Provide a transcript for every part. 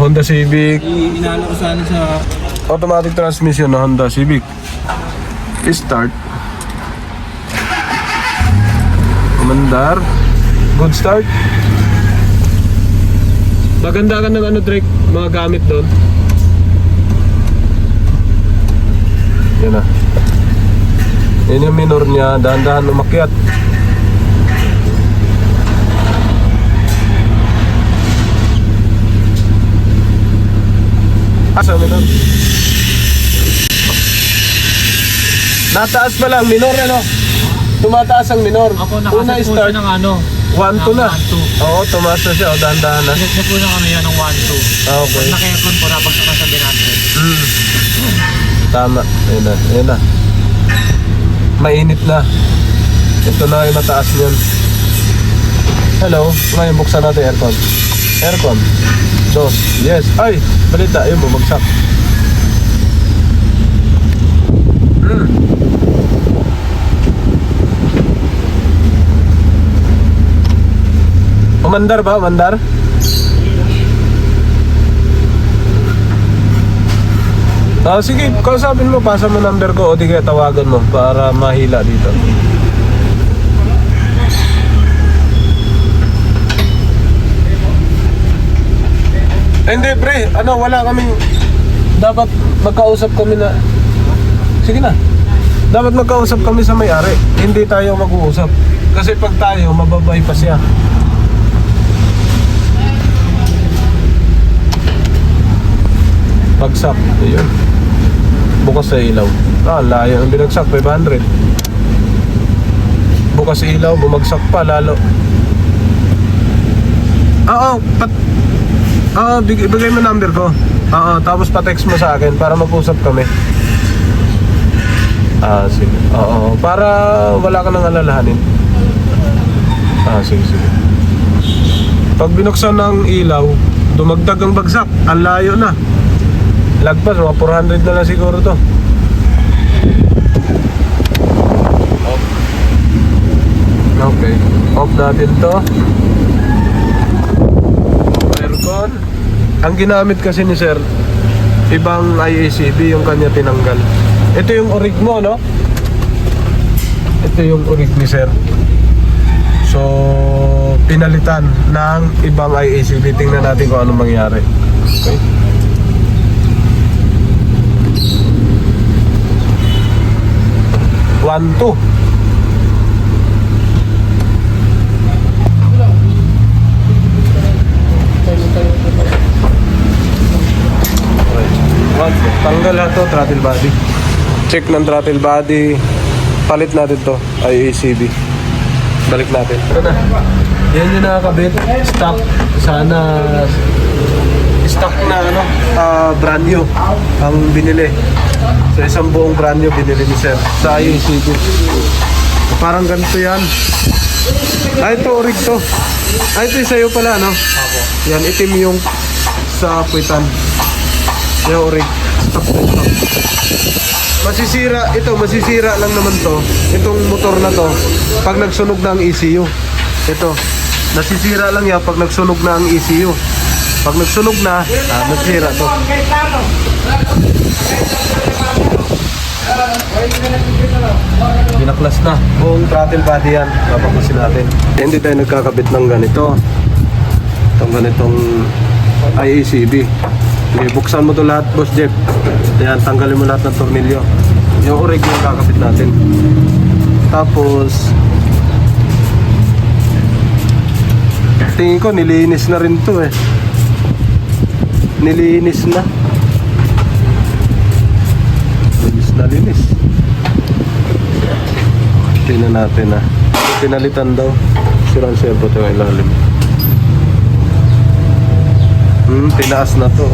Honda Civic. Inalo ko sana sa... Automatic transmission na Honda Civic. Start. Kumandar. Good start. Maganda ka ng ano, Drake, mga gamit doon. Yan na. Yan yung minor niya, dahan-dahan umakyat. Asa minor? Nataas pa lang, minor ano? Tumataas ang minor. Ako Una nakaset po start, siya ng ano. 1-2 na. 1-2. Oo, tumaas na siya, o dahan-dahan na. Sinet niya po ng ano yan ng 1-2. Ah, okay. Pag naka-aircon po, napagsakan sa 100. Tama, ayun na, ayun na. Mainit na. Ito na yung mataas niyan. Hello, ngayon buksan natin aircon. Aircon. Dos. Yes. Ay, balita, ayun bumagsak. Umandar ba? Umandar? Sige, kausapin mo, pasa mo number ko o di kaya tawagan mo para mahila dito. Hindi pre, ano, wala kaming, dapat magkausap kami na, sige na, dapat magkausap kami sa may-ari, hindi tayo mag-uusap. Kasi pag tayo, mababay pa siya. Bagsak, ayun. Bukas sa ilaw. Layo ang binagsak, 500. Bukas sa ilaw, bumagsak pa lalo. Ibigay mo number ko. Tapos pa-text mo sa akin para mag-usap kami. Sige. Para wala ka nang alalahanin. Sige. Pag binuksan ng ilaw, dumagdag ang bagsak. Ang layo na. Lagpas, mga 400 na lang siguro to. Okay, off natin to. Aircon. Ang ginamit kasi ni sir, ibang IACB yung kanya tinanggal. Ito yung orig mo, no? Ito yung orig ni sir. So, pinalitan ng ibang IACB. Tingnan natin kung anong mangyari. Okay. One, two. Tanggal na to, throttle body. Check ng throttle body. Palit natin to, IACB. Balik natin. Ito na. Yan yung nakakabit. Stock. Sana stock na ano, brand new ang binili. So isang buong brand new binili ni sir sa IACB. Parang ganito yan. Ito orig to. Ito yung sa'yo pala, no? Yan, itim yung sa puwitan. Yung orig. Stock na stock. Masisira lang naman to. Itong motor na to pag nagsunog na ang ECU. Ito, nasisira lang yan pag nagsunog na ang ECU. Pag nagsunog na, nasira to. Binaklas na. Buong throttle body yan. Papaklasin natin. Hindi tayo nagkakabit ng ganito. Itong ganitong IACB. Okay, buksan mo to lahat, Boss Jeff. Yan, tanggalin mo lahat ng tornilyo. Yung orig yung kakabit natin. Tapos tingin ko nilinis na rin to eh. Nilinis na. Linis. Tingnan natin na. Pinalitan daw. Sirang servo ito yung ilalim. Tinaas na to.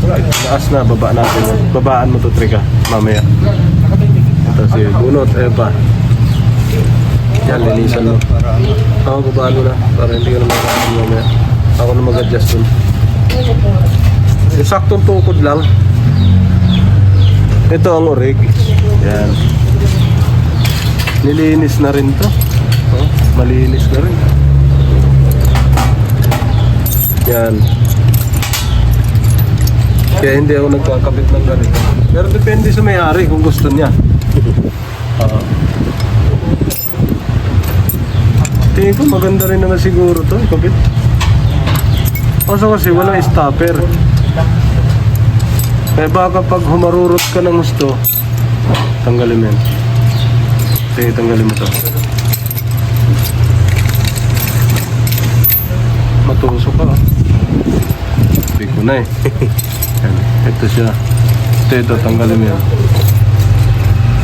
Tinaas na, baba natin. Babaan mo to, Trika, mamaya. Ito si bunot, pa. Yan, linisan mo. Babaan mo na, para hindi ka na mag-adjust mamaya. Ako na mag-adjust dun. Yung saktong tukod lang. Ito ang orig. Yan. Nilinis na rin to. Malinis na rin. Yan. Kaya hindi ako nagkakabit ng ganito. Pero depende sa may-ari kung gusto niya. Tingin ko maganda rin naman siguro to, ikabit. Kasi walang stopper. Kaya baka pag humarurot ka ng gusto, tanggalin mo yan. Sige, tanggalin mo to. Matusok ka. Hindi ko na eh. Yan. Ito siya. Ito, tanggalin mo yan.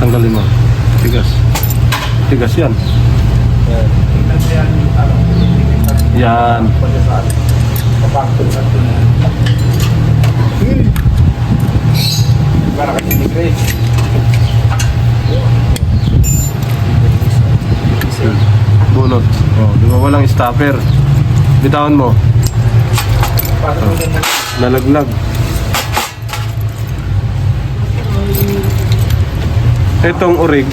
Tanggalin mo. Tigas. Tigas yan. Yan. Bunot. Oh, di ba walang stopper? Bitawan mo. Oh, nalaglag. Itong urig,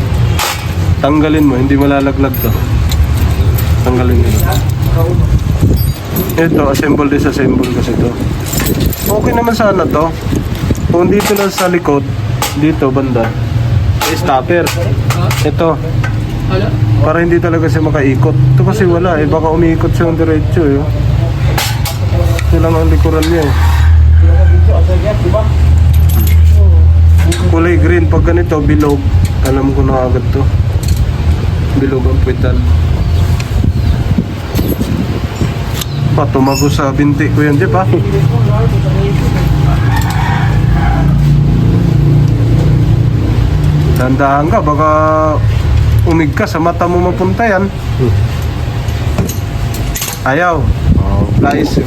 tanggalin mo, hindi malalaglag to. Tanggalin mo. Ito, assemble disassemble kasi to. Okay naman sana to. Kung dito lang sa likod, dito banda, stopper. Ito. Para hindi talaga siya makaikot. Ito kasi wala eh, baka umiikot siya ng diretso eh. Ito lang ang likuran niya eh. Kulay green, pag ganito, bilog. Alam ko na agad to. Bilog ang puwitan. Tumago sa binti ko yan, di ba? Tandaan ka, baka umig ka sa mata mo mapunta yan. Ayaw. Oh, flies.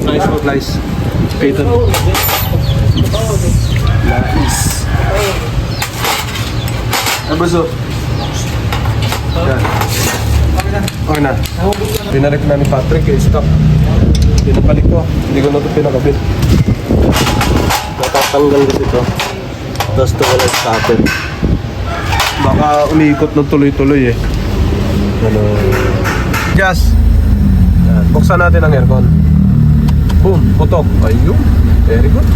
Flies mo, flies. Peter. Flies. Abuso. Yan. Okay na. Pinarik na ni Patrick eh, stop. Pinapalik ko. Hindi ko na ito pinakabit. Natatanggal kasi ito. Tapos ito wala stopper. Baka umiikot ng tuloy-tuloy eh. Ano? Gas. Yan. Buksan natin ang aircon. Boom, putok. Ayun. Very good.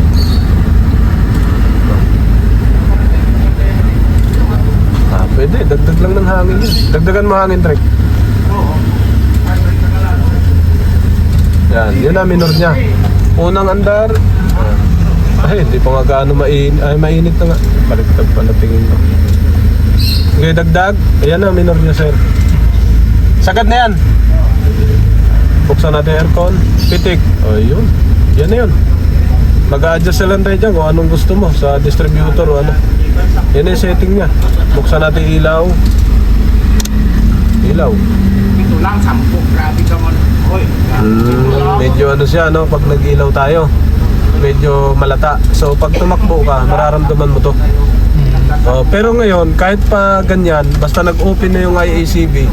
Pwede, dagdag lang ng hangin yun. Dagdagan mo hangin, Trek. Yan, yun na minor niya. Unang andar. Ay, hindi pa nga gaano mainit na nga. Baliktad pala tingin ko. Okay, dagdag. Ayan na, minor niya, sir. Sagad na yan. Buksan natin aircon. Pitik. Ayun. Yan na yun. Mag-a-adjust na lang tayo dyan kung anong gusto mo sa distributor o ano. Yan yung setting niya. Buksan natin ilaw. Ilaw. Ito lang, 10. Grabe ka man. Hoy. Medyo ano siya, no? Pag nag-ilaw tayo, medyo malata. So pag tumakbo ka, mararamdaman mo to. Pero ngayon, kahit pa ganyan, basta nag-open na yung IACV,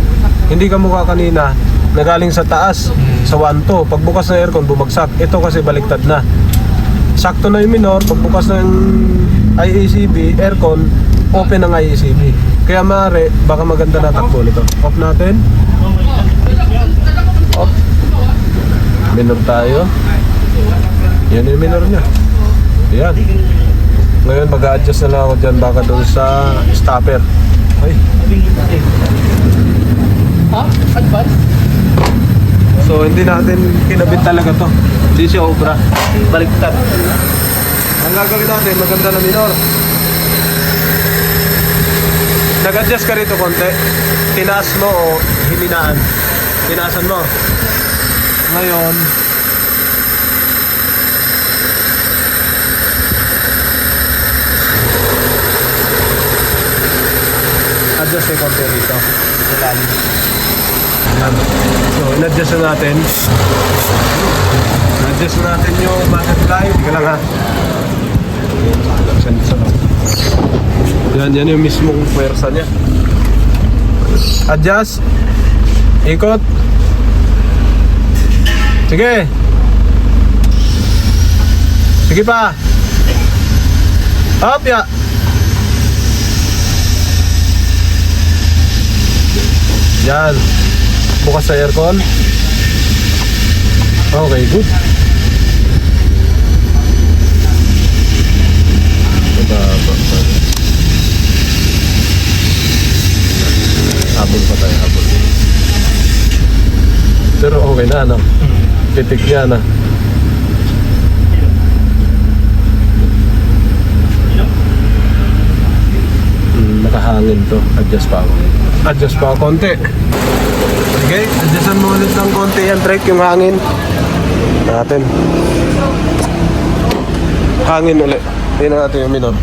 hindi ka mukha kanina, nagaling sa taas, sa 1-2. Pagbukas ng aircon, bumagsak. Ito kasi baliktad na. Sakto na yung minor, pagbukas ng IACV, aircon, open ang IACV. Kaya maaari, baka maganda na takbo nito. Off natin. Off. Minor tayo. Yan yung minor niya. Yan. Ngayon mag-a-adjust na lang ako dyan baka doon sa stopper. Ay. Advance? So hindi natin kinabit talaga to. Hindi siya obra. Baliktad. Ang gagawin natin, maganda na minor. Nag-adjust ka rito konti. Tinaas mo o hininaan. Tinaasan mo. Ngayon, adjust yung konti dito. So, in-adjust na natin. In-adjust na natin yung butterfly. Tika lang ha. Yan yung mismong pwersa niya. Adjust. Ikot. Sige. Sige pa. Up ya. Yan. Bukas sa aircon. Okay, good. Mababa pa. Habol pa tayo, habol. Pero okay na, ano? Pitik niya na. Nakahangin to. Adjust pa ako. Adjust pa ako konti. Okay, adjustan mo ulit ng konti yan, Trek, yung hangin. Natin. Hangin ulit. Tingnan natin yung minor.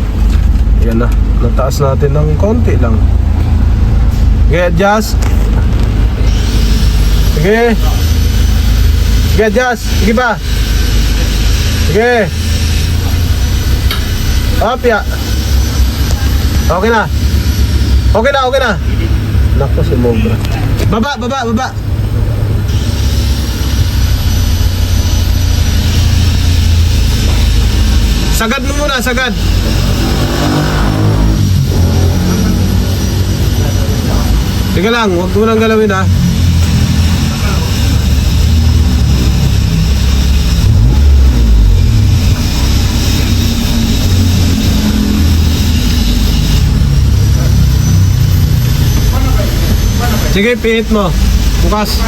Yan na. Nataas natin ng konti lang. Okay, adjust. Sige. Sige, adjust. Sige ba? Sige. Up, ya. Okay na. Okay na, okay na. Naku, sumobra. Baba, baba, baba. Sagad mo muna, sagad. Sige lang, huwag mo nang galawin ha. Sige, pihit mo. Bukas.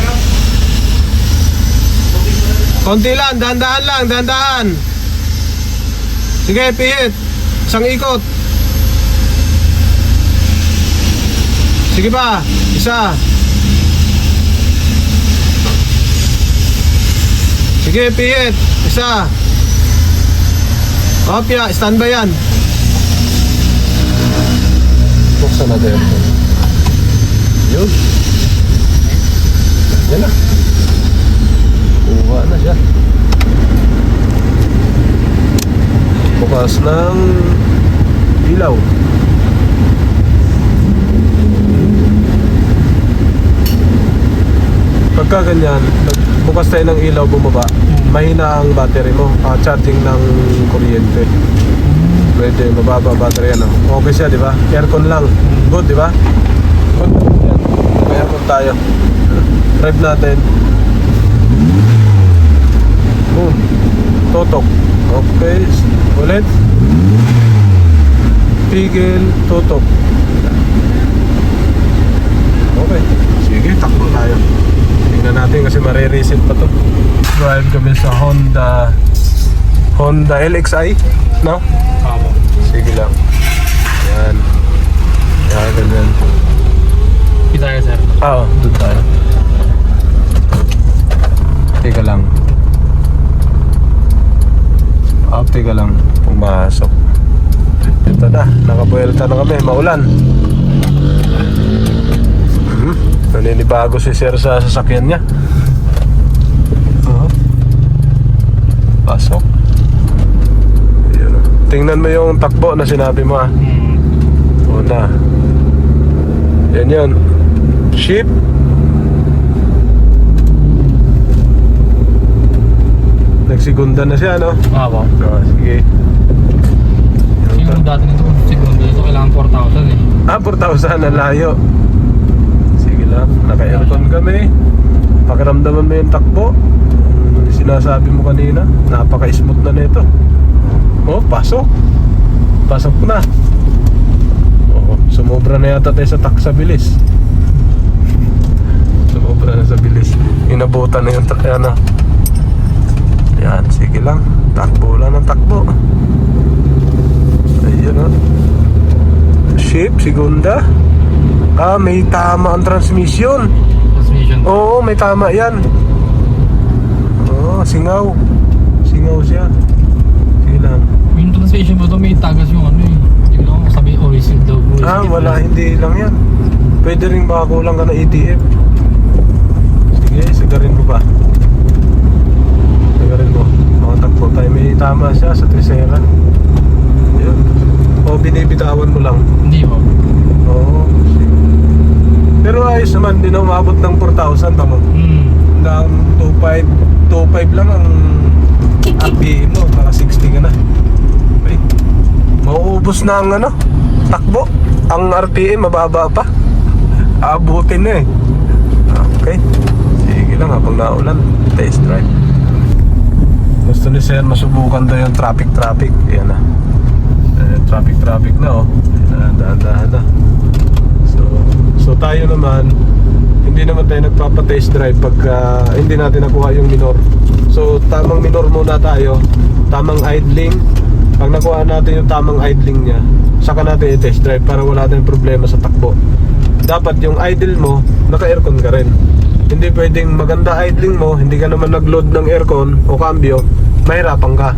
Konti lang, dahan-dahan lang, dahan-dahan. Sige, pihit. Isang ikot. Sige pa, isa. Sige, pihit. Isa. Opya, standby yan. Buksan natin. Yun. Yan na. Kuha na siya. Bukas ng ilaw. Pagka ganyan, bukas tayo ng ilaw bumaba, mahina ang battery mo, charging ng kuryente. Pwede, mababa battery yan. Okay siya, di ba? Aircon lang. Good, di ba? Good. Yan. May aircon tayo. Drive natin. Boom. Tutok. Okay. Ulit. Pigil. Tutok. Okay. Sige, takbo tayo. Tingnan natin kasi marireset pa to. Drive kami sa Honda LXi. No? Sige lang. Yan. Yan, ganyan. Kita ka, sir. Oo, doon tayo. Teka lang. Teka lang. Pumasok. Ito na, nakabuelta na kami. Maulan. Naninibago si sir sa sasakyan niya. Pasok. Ayan. Tingnan mo yung takbo na sinabi mo, ha. Una. Yan yun. Ship. Nagsigunda na siya, no? Opo. Sige. Yung dati nito, siguro dito kailangan 4,000 eh. 4,000 na layo. Sige lang, naka-aircon kami. Pakiramdaman mo yung takbo. Sinasabi mo kanina, napaka-smooth na nito. Oh, pasok. Pasok na. Oh, sumobra na yata tayo sa taksa bilis. Sumobra na sa bilis. Inabutan na yung takya. Yan, sige lang. Takbo lang ng takbo. Ayun o. Shape, segunda. May tama ang transmission. Transmission. Oo, may tama yan. Oo, singaw. Singaw siya. Sige lang. Yung transmission mo ito, may tagas yung ano eh. Hindi ko lang sabi, receive daw. Wala, hindi lang yan. Pwede rin baka kulang ka na ATM. Sige, sagarin mo pa. Sagarin mo. Makatakbo tayo. May tama siya sa Tresera. Yun. O binibitawan mo lang. Hindi mo. Oo. Pero ayos naman, hindi na umabot ng 4,000 pa mo. Hanggang 2.5 lang ang RPM mo. Naka 60 ka na. Okay. Mauubos na ang takbo. Ang RPM mababa pa. Aabutin na eh. Okay. Sige lang habang naulan. Test drive. Gusto ni Sir masubukan daw yung traffic. Ayan na. Traffic na oh. Dahan-dahan na. So tayo naman, hindi naman tayo nagpapa-test drive pagka hindi natin nakuha yung minor. So tamang minor muna tayo, tamang idling. Pag nakuha natin yung tamang idling niya, saka natin i-test drive para wala tayong problema sa takbo. Dapat yung idle mo, naka-aircon ka rin. Hindi pwedeng maganda idling mo, hindi ka naman nag-load ng aircon o cambio, mahirapan ka.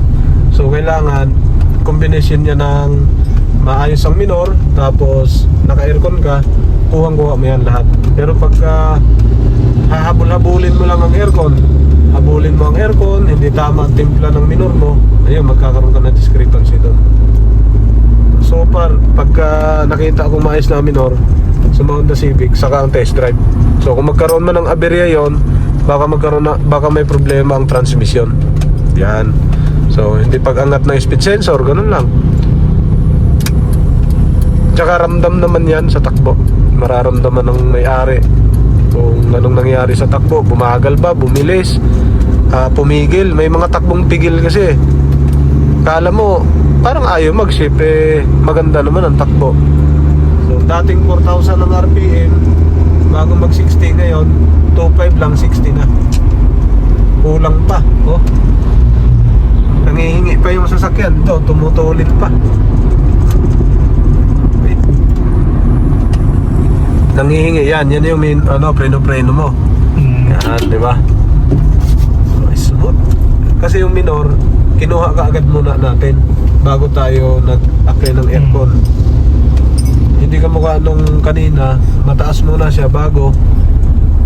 So kailangan combination niya ng maayos ang minor, tapos naka-aircon ka, kuhang-kuha mo yan lahat. Pero pagka hahabol-habulin mo lang ang aircon, habulin mo ang aircon, hindi tama ang timpla ng minor mo, ayun, magkakaroon ka ng discrepancy doon. So pagka nakita ko maayos na minor sa Honda Civic, saka ang test drive. So kung magkaroon man ng aberya yon, baka may problema ang transmission. Yan. So hindi pag-angat ng speed sensor, ganun lang. Tsaka ramdam naman yan sa takbo. Mararamdaman ng may-ari kung anong nangyari sa takbo. Bumagal ba, bumilis, pumigil. May mga takbong pigil kasi. Kala mo parang ayaw mag-shift, maganda naman ang takbo. So dating 4,000 ang RPM, bago mag 60 ngayon 2.5 lang, 60 na. Kulang pa. Oh, nangihingi pa yung sasakyan. Ito, tumutulit pa. Wait. Nangihingi yan. Yan yung preno mo. Yan, di ba? So, smooth. Kasi yung minor, kinuha ka agad muna natin bago tayo nag-apply ng aircon. Hindi ka mukha nung kanina, mataas muna siya bago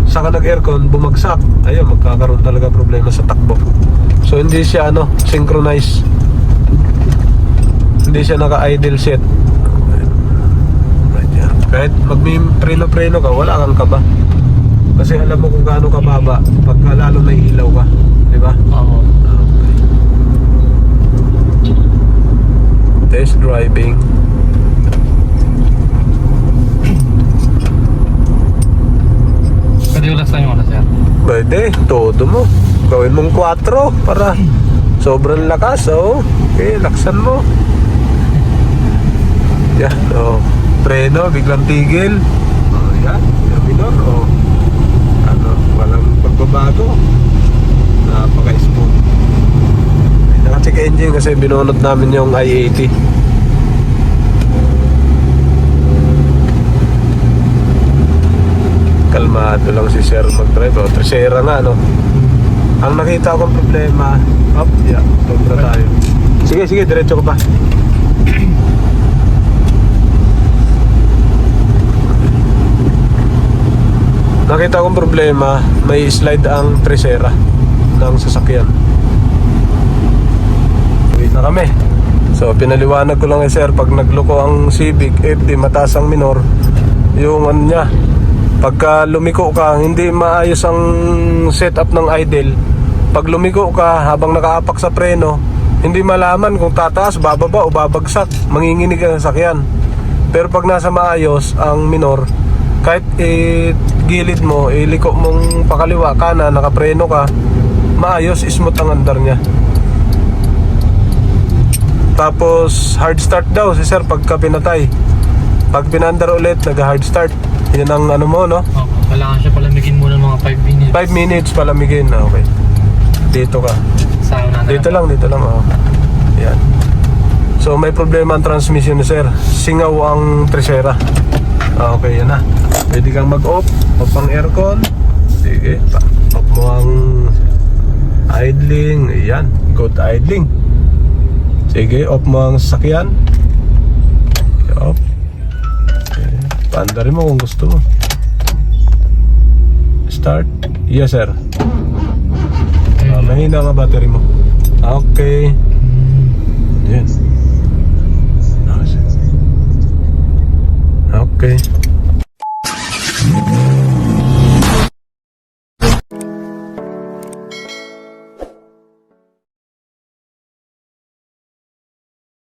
saka nag-aircon, bumagsak. Ayun, magkakaroon talaga problema sa takbo. So hindi siya synchronize. Hindi siya naka-idle set. Right, yeah. Kahit mag-preno ka, wala kang kaba. Kasi alam mo kung gaano kababa pagka lalo may ilaw ka, di ba? Oo. Test driving. Pwede ulas tayo muna, sir. Pwede, todo mo. Gawin mong 4 para sobrang lakas, oh. Okay, laksan mo. Yan, oh. Preno, biglang tigil. Oh, yan. Yung minor, oh. Walang pagbabago. Napaka-smooth. Naka-check engine kasi binunod namin yung i80. Kalmado lang si Sir mag-drive. O, Trasera nga, no? Ang nakita kong problema, yeah, sobra tayo. Sige, diretso ko pa. Nakita kong problema, may slide ang Trasera ng sasakyan. Wait na kami. So pinaliwanag ko lang kay Sir, pag nagloko ang Civic FD, mataas ang minor, yung niya, pagka lumiko ka, hindi maayos ang setup ng idle. Pag lumiko ka habang nakaapak sa preno, hindi malaman kung tataas, bababa o babagsak, manginginig ang sasakyan. Pero pag nasa maayos ang minor, kahit gilid mo, iliko mong pakaliwa, kanan, nakapreno ka, maayos, smooth ang andar niya. Tapos hard start daw si Sir pagka pinatay. Pag pinandar ulit, nag-hard start. Yan ang mo, no? Oo. Kailangan siya palamigin muna mga 5 minutes. 5 minutes palamigin. Okay. Dito ka. Sauna na. Dito lang. Oh. Yan. So may problema ang transmission ni Sir. Singaw ang Trasera. Okay, yan na. Pwede kang mag-off. Off ang aircon. Sige. Off mo ang idling. Ayan. Good idling. Sige, off mo ang sasakyan. Off. Okay. Paandarin mo kung gusto mo. Start. Yes, sir. Mahina ka battery mo. Okay. Yes. Okay.